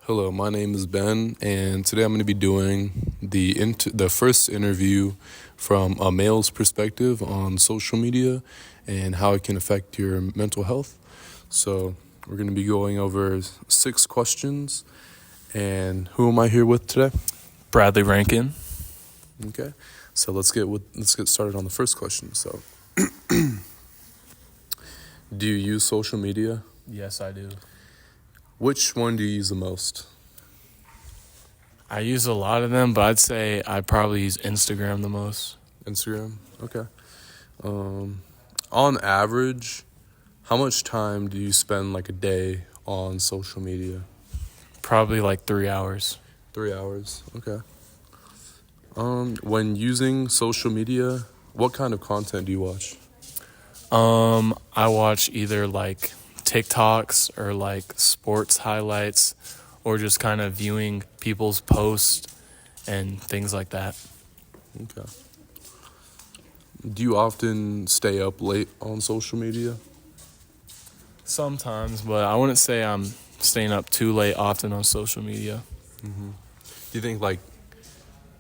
Hello, my name is Ben, and today I'm going to be doing the first interview from a male's perspective on social media and how it can affect your mental health. So we're going to be going over 6 questions, and who am I here with today? Bradley Rankin. Okay, so let's get started on the first question. So, do you use social media? Yes, I do. Which one do you use the most? I use a lot of them, but I'd say I probably use Instagram the most. Instagram? Okay. On average, how much time do you spend like a day on social media? Probably like 3 hours. 3 hours. Okay. When using social media, what kind of content do you watch? I watch either like TikToks or like sports highlights or just kind of viewing people's posts and things like that. Okay. Do you often stay up late on social media? Sometimes, but I wouldn't say I'm staying up too late often on social media. Mm-hmm. Do you think like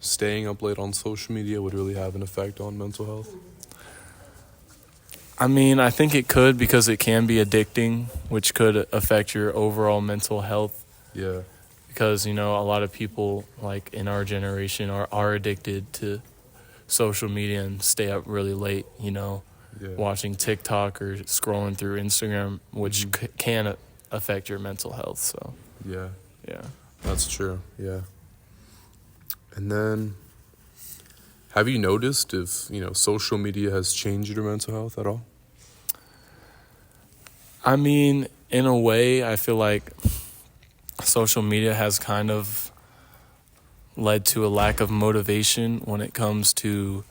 staying up late on social media would really have an effect on mental health? I mean, I think it could because it can be addicting, which could affect your overall mental health. Yeah. Because, a lot of people like in our generation are addicted to social media and stay up really late, watching TikTok or scrolling through Instagram, which can affect your mental health. So, Yeah. yeah. That's true. Yeah. And then, have you noticed if, social media has changed your mental health at all? I mean, in a way, I feel like social media has kind of led to a lack of motivation when it comes to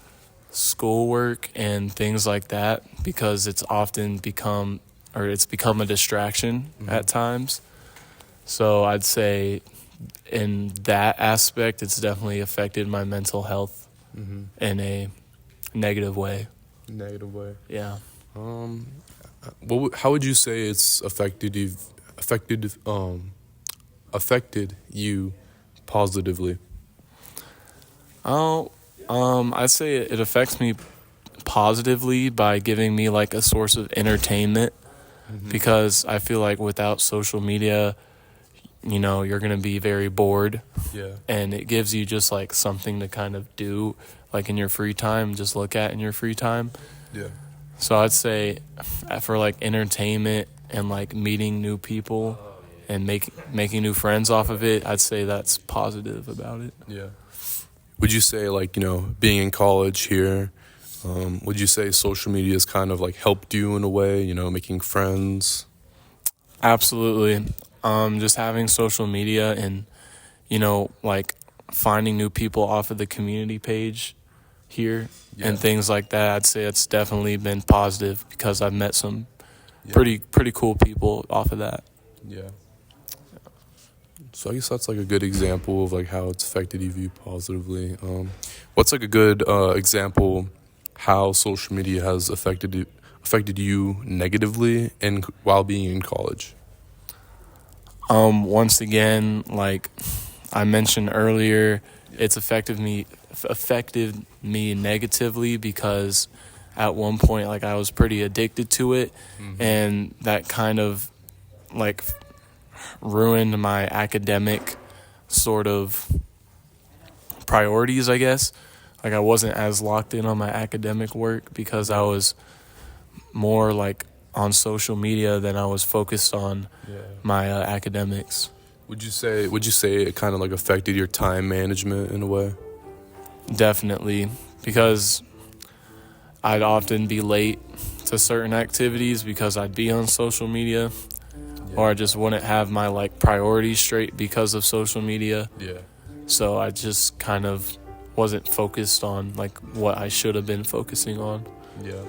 schoolwork and things like that because it's become a distraction at times. So I'd say in that aspect, it's definitely affected my mental health in a negative way. Negative way. Yeah. How would you say it's affected you positively? I'd say it affects me positively by giving me like a source of entertainment because I feel like without social media, you're going to be very bored. Yeah. And it gives you just like something to kind of do like in your free time, just look at in your free time. Yeah. So I'd say for like entertainment and like meeting new people and making new friends off of it, I'd say that's positive about it. Yeah. Would you say like, being in college here, would you say social media has kind of like helped you in a way, making friends? Absolutely. Just having social media and, like finding new people off of the community page here and things like that, I'd say it's definitely been positive because I've met some pretty cool people off of that. Yeah. So I guess that's like a good example of like how it's affected you positively. What's like a good example how social media has affected you negatively and while being in college? Once again, like I mentioned earlier, it's affected me negatively because at one point like I was pretty addicted to it and that kind of like ruined my academic sort of priorities, I guess. Like I wasn't as locked in on my academic work because I was more like on social media than I was focused on my academics. Would you say it kind of like affected your time management in a way? Definitely, because I'd often be late to certain activities because I'd be on social media or I just wouldn't have my like priorities straight because of social media. Yeah. So I just kind of wasn't focused on like what I should have been focusing on. Yeah.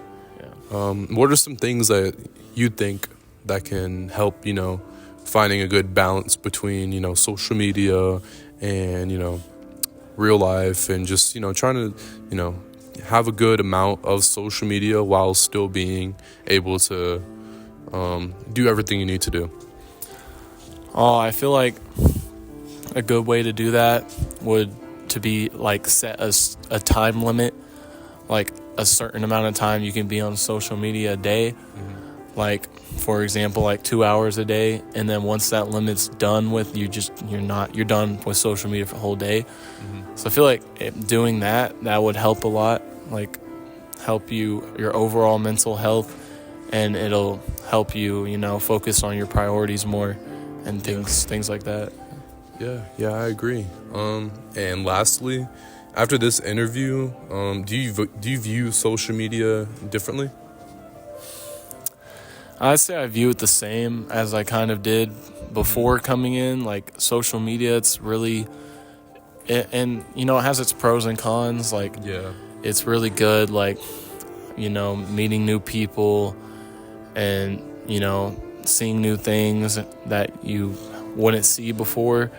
What are some things that you think that can help, finding a good balance between, social media and, real life and just, trying to, have a good amount of social media while still being able to do everything you need to do? Oh, I feel like a good way to do that would to be like set a time limit, like a certain amount of time you can be on social media a day. Like, for example, like 2 hours a day, and then once that limit's done with, you're done with social media for the whole day. So I feel like doing that would help a lot, like help your overall mental health, and it'll help you, focus on your priorities more and things like that. Yeah, I agree. And lastly, after this interview, do you view social media differently? I'd say I view it the same as I kind of did before coming in. Like, social media, it's really, it has its pros and cons. Like, it's really good, like, meeting new people and, seeing new things that you wouldn't see before.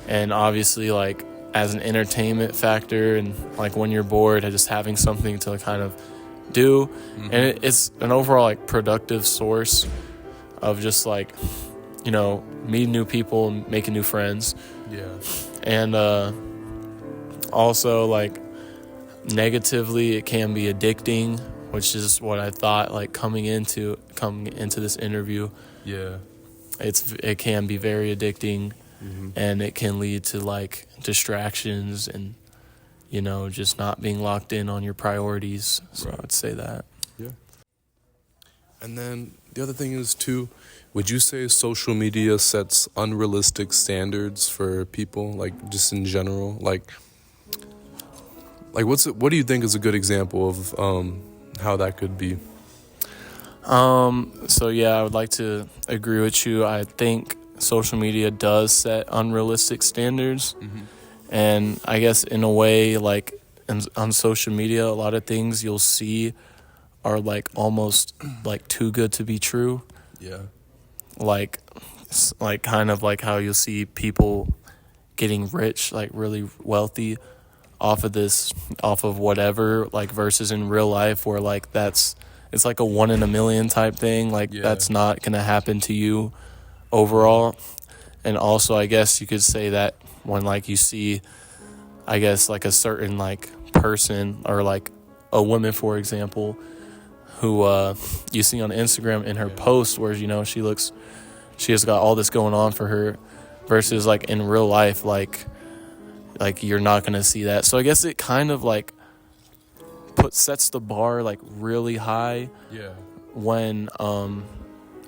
And obviously, like, as an entertainment factor, and like when you're bored, just having something to kind of do. And it's an overall like productive source of just like, meeting new people and making new friends. And also, like, negatively, it can be addicting, which is what I thought, like, coming into this interview. It can be very addicting. And it can lead to like distractions and just not being locked in on your priorities. So I would say that. And then the other thing is too, would you say social media sets unrealistic standards for people, like just in general? Like what do you think is a good example of how that could be? So yeah, I would like to agree with you. I think social media does set unrealistic standards. And I guess in a way, like, on social media, a lot of things you'll see are like almost like too good to be true. Like kind of like how you'll see people getting rich, like really wealthy off of whatever, like, versus in real life where like it's like a 1 in a million type thing. Like, that's not gonna happen to you overall. And also, I guess you could say that when like you see, I guess, like a certain like person or like a woman, for example, who you see on Instagram in her post where she has got all this going on for her, versus like in real life, like you're not gonna see that. So I guess it kind of like sets the bar like really high, when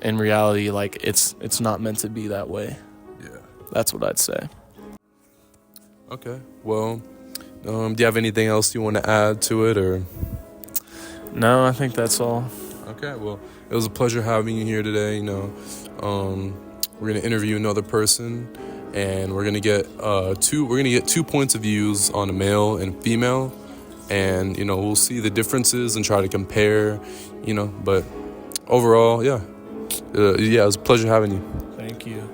in reality, like, it's not meant to be that way. That's what I'd say. Okay. Well, do you have anything else you want to add to it, or? No, I think that's all. Okay. Well, it was a pleasure having you here today. We're gonna interview another person, and we're gonna get 2 points of views on a male and female, and we'll see the differences and try to compare. But overall, it was a pleasure having you. Thank you.